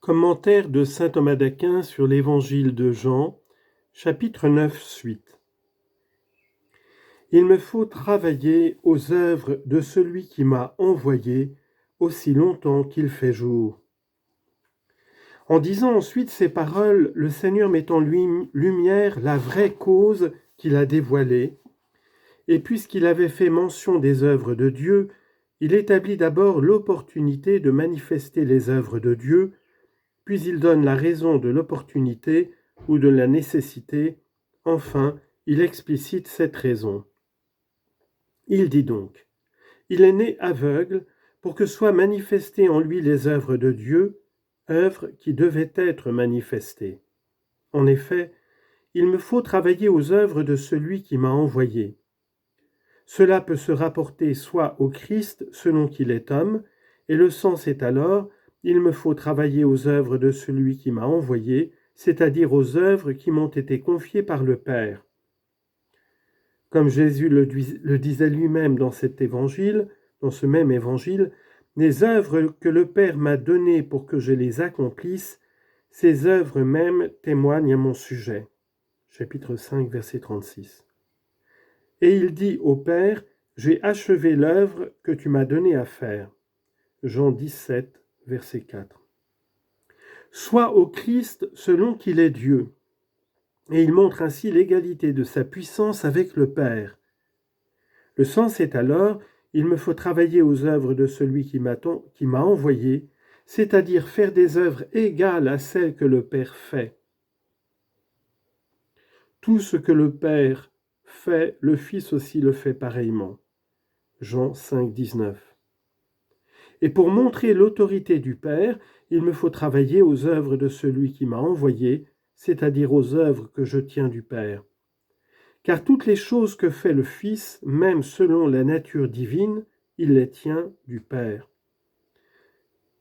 Commentaire de saint Thomas d'Aquin sur l'Évangile de Jean, chapitre 9, suite. Il me faut travailler aux œuvres de celui qui m'a envoyé aussi longtemps qu'il fait jour. En disant ensuite ces paroles, le Seigneur met en lumière la vraie cause qu'il a dévoilée, et puisqu'il avait fait mention des œuvres de Dieu, il établit d'abord l'opportunité de manifester les œuvres de Dieu, puis il donne la raison de l'opportunité ou de la nécessité. Enfin, il explicite cette raison. Il dit donc, il est né aveugle pour que soient manifestées en lui les œuvres de Dieu, œuvres qui devaient être manifestées. En effet, il me faut travailler aux œuvres de celui qui m'a envoyé. Cela peut se rapporter soit au Christ selon qu'il est homme, et le sens est alors il me faut travailler aux œuvres de celui qui m'a envoyé, c'est-à-dire aux œuvres qui m'ont été confiées par le Père. Comme Jésus le disait lui-même dans cet évangile, dans ce même évangile, les œuvres que le Père m'a données pour que je les accomplisse, ces œuvres mêmes témoignent à mon sujet. Chapitre 5, verset 36. Et il dit au Père, j'ai achevé l'œuvre que tu m'as donnée à faire. Jean 17, verset 4. Soit au Christ selon qu'il est Dieu. Et il montre ainsi l'égalité de sa puissance avec le Père. Le sens est alors, il me faut travailler aux œuvres de celui qui m'a envoyé, c'est-à-dire faire des œuvres égales à celles que le Père fait. Tout ce que le Père fait, le Fils aussi le fait pareillement. Jean 5, 19. Et pour montrer l'autorité du Père, il me faut travailler aux œuvres de celui qui m'a envoyé, c'est-à-dire aux œuvres que je tiens du Père. Car toutes les choses que fait le Fils, même selon la nature divine, il les tient du Père.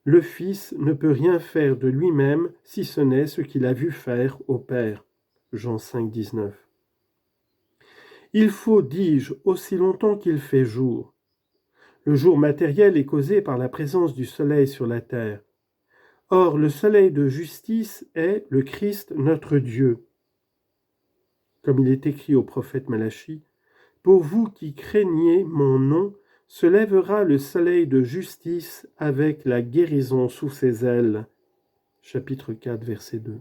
Le Fils ne peut rien faire de lui-même si ce n'est ce qu'il a vu faire au Père. Jean 5, 19. Il faut, dis-je, aussi longtemps qu'il fait jour. Le jour matériel est causé par la présence du soleil sur la terre. Or, le soleil de justice est le Christ notre Dieu. Comme il est écrit au prophète Malachie, « Pour vous qui craignez mon nom, se lèvera le soleil de justice avec la guérison sous ses ailes. » Chapitre 4, verset 2.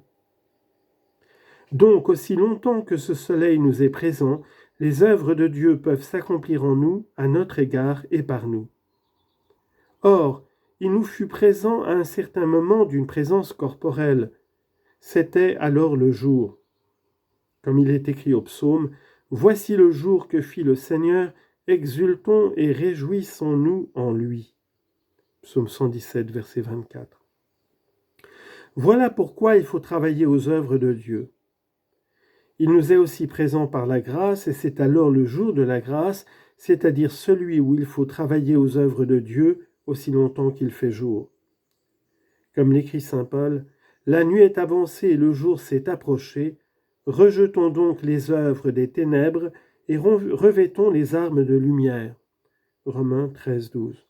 Donc, aussi longtemps que ce soleil nous est présent, les œuvres de Dieu peuvent s'accomplir en nous, à notre égard et par nous. Or, il nous fut présent à un certain moment d'une présence corporelle. C'était alors le jour. Comme il est écrit au psaume, « Voici le jour que fit le Seigneur, exultons et réjouissons-nous en lui. » Psaume 117, verset 24. Voilà pourquoi il faut travailler aux œuvres de Dieu. Il nous est aussi présent par la grâce, et c'est alors le jour de la grâce, c'est-à-dire celui où il faut travailler aux œuvres de Dieu aussi longtemps qu'il fait jour. Comme l'écrit saint Paul, « La nuit est avancée et le jour s'est approché. Rejetons donc les œuvres des ténèbres et revêtons les armes de lumière. » Romains 13, 12.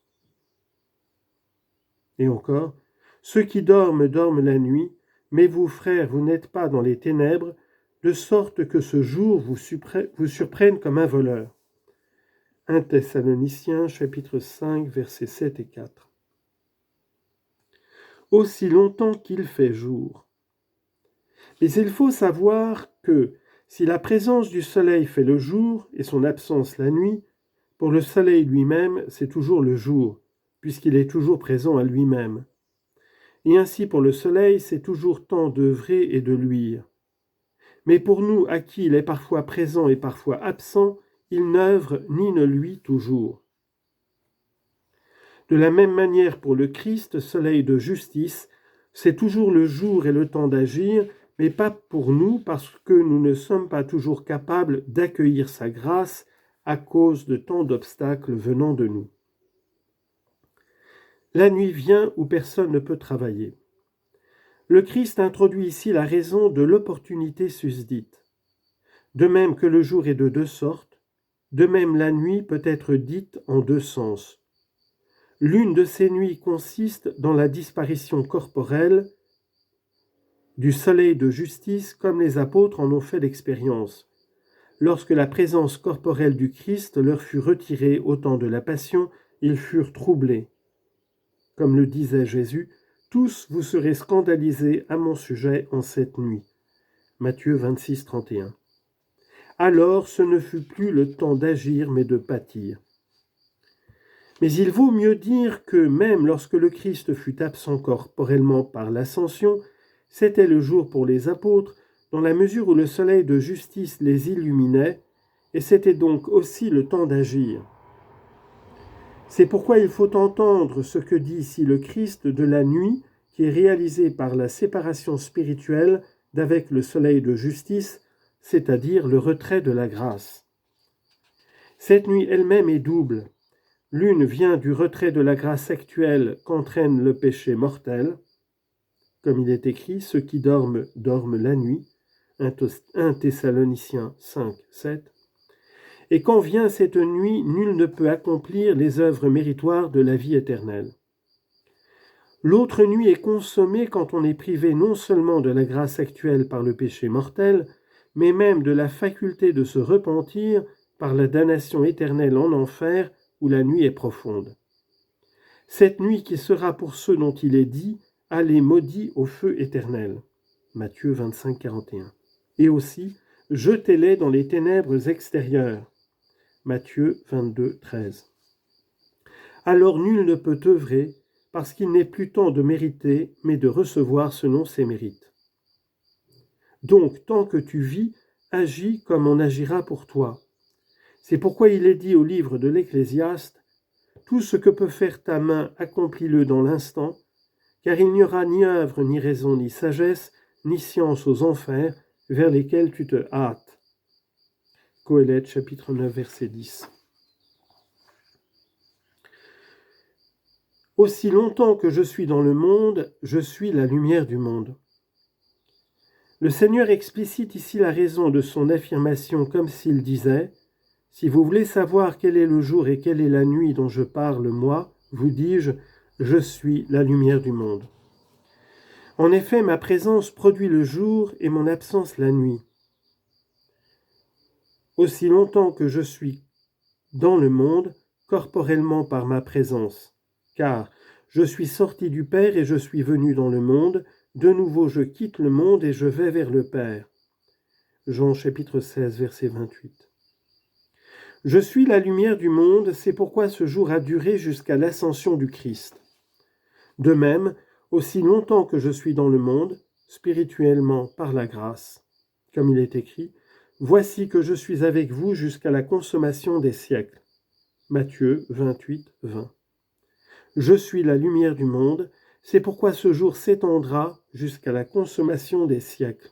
Et encore, « Ceux qui dorment, dorment la nuit, mais vous, frères, vous n'êtes pas dans les ténèbres, de sorte que ce jour vous surprenne comme un voleur. » 1 Thessaloniciens, chapitre 5, versets 7 et 4. Aussi longtemps qu'il fait jour. Mais il faut savoir que, si la présence du soleil fait le jour et son absence la nuit, pour le soleil lui-même, c'est toujours le jour, puisqu'il est toujours présent à lui-même. Et ainsi pour le soleil, c'est toujours temps d'œuvrer et de luire. Mais pour nous, à qui il est parfois présent et parfois absent, il n'œuvre ni ne luit toujours. De la même manière pour le Christ, soleil de justice, c'est toujours le jour et le temps d'agir, mais pas pour nous parce que nous ne sommes pas toujours capables d'accueillir sa grâce à cause de tant d'obstacles venant de nous. La nuit vient où personne ne peut travailler. Le Christ introduit ici la raison de l'opportunité susdite. De même que le jour est de deux sortes, de même la nuit peut être dite en deux sens. L'une de ces nuits consiste dans la disparition corporelle, du soleil de justice comme les apôtres en ont fait l'expérience. Lorsque la présence corporelle du Christ leur fut retirée au temps de la Passion, ils furent troublés. Comme le disait Jésus, « Tous vous serez scandalisés à mon sujet en cette nuit ». Matthieu 26, 31. Alors ce ne fut plus le temps d'agir mais de pâtir. Mais il vaut mieux dire que même lorsque le Christ fut absent corporellement par l'ascension, c'était le jour pour les apôtres, dans la mesure où le soleil de justice les illuminait, et c'était donc aussi le temps d'agir. C'est pourquoi il faut entendre ce que dit ici le Christ de la nuit, qui est réalisée par la séparation spirituelle d'avec le soleil de justice, c'est-à-dire le retrait de la grâce. Cette nuit elle-même est double. L'une vient du retrait de la grâce actuelle qu'entraîne le péché mortel, comme il est écrit, ceux qui dorment, dorment la nuit, 1 Thessaloniciens 5, 7. Et quand vient cette nuit, nul ne peut accomplir les œuvres méritoires de la vie éternelle. L'autre nuit est consommée quand on est privé non seulement de la grâce actuelle par le péché mortel, mais même de la faculté de se repentir par la damnation éternelle en enfer où la nuit est profonde. Cette nuit qui sera pour ceux dont il est dit « Allez maudits au feu éternel » Matthieu 25, 41. Et aussi « Jetez-les dans les ténèbres extérieures » Matthieu 22, 13. Alors nul ne peut œuvrer, parce qu'il n'est plus temps de mériter, mais de recevoir selon ses mérites. Donc, tant que tu vis, agis comme on agira pour toi. C'est pourquoi il est dit au livre de l'Ecclésiaste, « Tout ce que peut faire ta main, accomplis-le dans l'instant, car il n'y aura ni œuvre, ni raison, ni sagesse, ni science aux enfers, vers lesquels tu te hâtes. » Qoélète, chapitre 9, verset 10. Aussi longtemps que je suis dans le monde, je suis la lumière du monde. Le Seigneur explicite ici la raison de son affirmation comme s'il disait « Si vous voulez savoir quel est le jour et quelle est la nuit dont je parle, moi, vous dis-je, je suis la lumière du monde. » En effet, ma présence produit le jour et mon absence la nuit. Aussi longtemps que je suis dans le monde, corporellement par ma présence, car je suis sorti du Père et je suis venu dans le monde, de nouveau je quitte le monde et je vais vers le Père. Jean chapitre 16, verset 28. Je suis la lumière du monde, c'est pourquoi ce jour a duré jusqu'à l'ascension du Christ. De même, aussi longtemps que je suis dans le monde, spirituellement par la grâce, comme il est écrit, voici que je suis avec vous jusqu'à la consommation des siècles. Matthieu 28, 20. Je suis la lumière du monde, c'est pourquoi ce jour s'étendra jusqu'à la consommation des siècles.